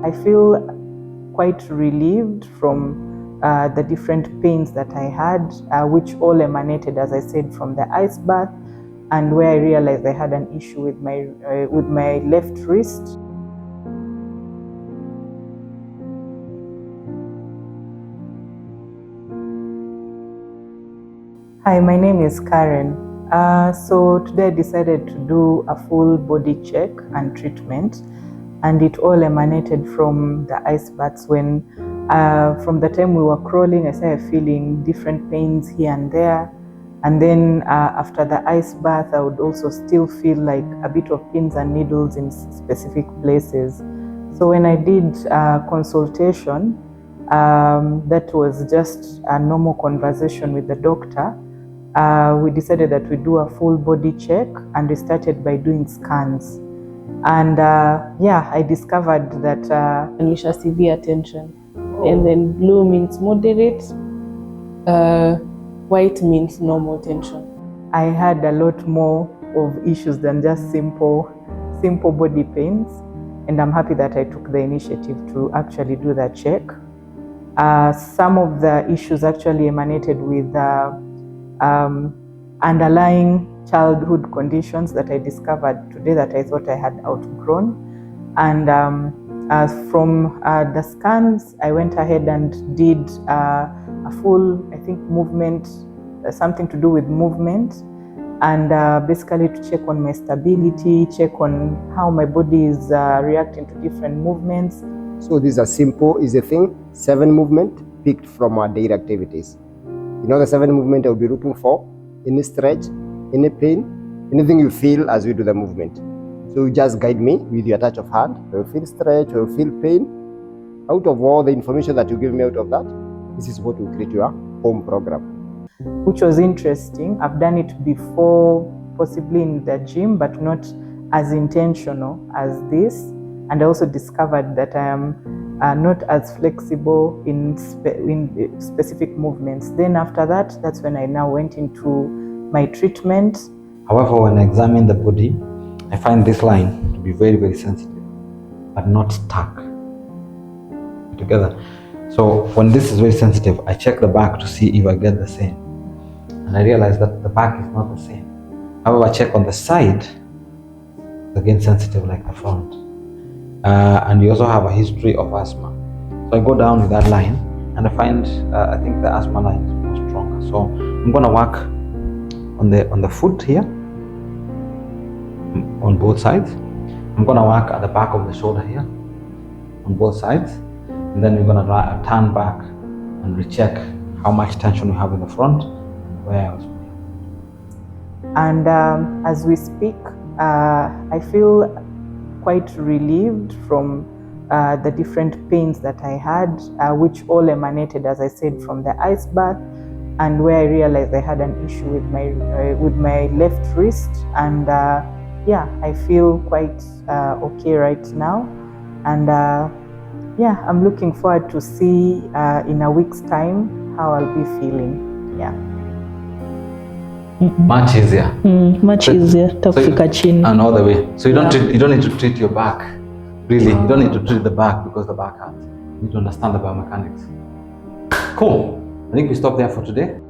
I feel quite relieved from the different pains that I had, which all emanated, as I said, from the ice bath, and where I realized I had an issue with my left wrist. Hi, my name is Karen. So today I decided to do a full body check and treatment, and it all emanated from the ice baths. When from the time we were crawling, I started feeling different pains here and there, and then after the ice bath, I would also still feel like a bit of pins and needles in specific places. So when I did consultation, that was just a normal conversation with the doctor. We decided that we do a full body check, and we started by doing scans. And I discovered that initial severe tension, and then blue means moderate, white means normal tension. I had a lot more of issues than just simple body pains, and I'm happy that I took the initiative to actually do that check. Some of the issues actually emanated with underlying childhood conditions that I discovered today that I thought I had outgrown. And from the scans, I went ahead and did a full, I think, movement, something to do with movement, and basically to check on my stability, check on how my body is reacting to different movements. So these are simple, easy thing. 7 movement picked from our daily activities. You know the 7 movement I'll be looking for: any stretch, any pain, anything you feel as we do the movement. So you just guide me with your touch of hand. When you feel stretch, when you feel pain, out of all the information that you give me out of that, this is what will create your home program. Which was interesting. I've done it before, possibly in the gym, but not as intentional as this. And I also discovered that I am not as flexible in specific movements. Then after that, that's when I now went into my treatment. However, when I examine the body, I find this line to be very, very sensitive, but not stuck together. So when this is very sensitive, I check the back to see if I get the same. And I realize that the back is not the same. However, I check on the side, again sensitive like the front. And you also have a history of asthma. So I go down with that line, and I find I think the asthma line is more stronger. So I'm going to work on the foot here, on both sides. I'm going to work at the back of the shoulder here, on both sides, and then we're going to turn back and recheck how much tension we have in the front and where else. And as we speak, I feel quite relieved from the different pains that I had, which all emanated, as I said, from the ice bath, and where I realized I had an issue with my left wrist. And I feel quite okay right now. And I'm looking forward to see in a week's time how I'll be feeling. Yeah. Much easier. Much easier. Tafika chini. And all the way. So you don't need to treat your back. Really, you don't need to treat the back because the back hurts. You need to understand the biomechanics. Cool. I think we stop there for today.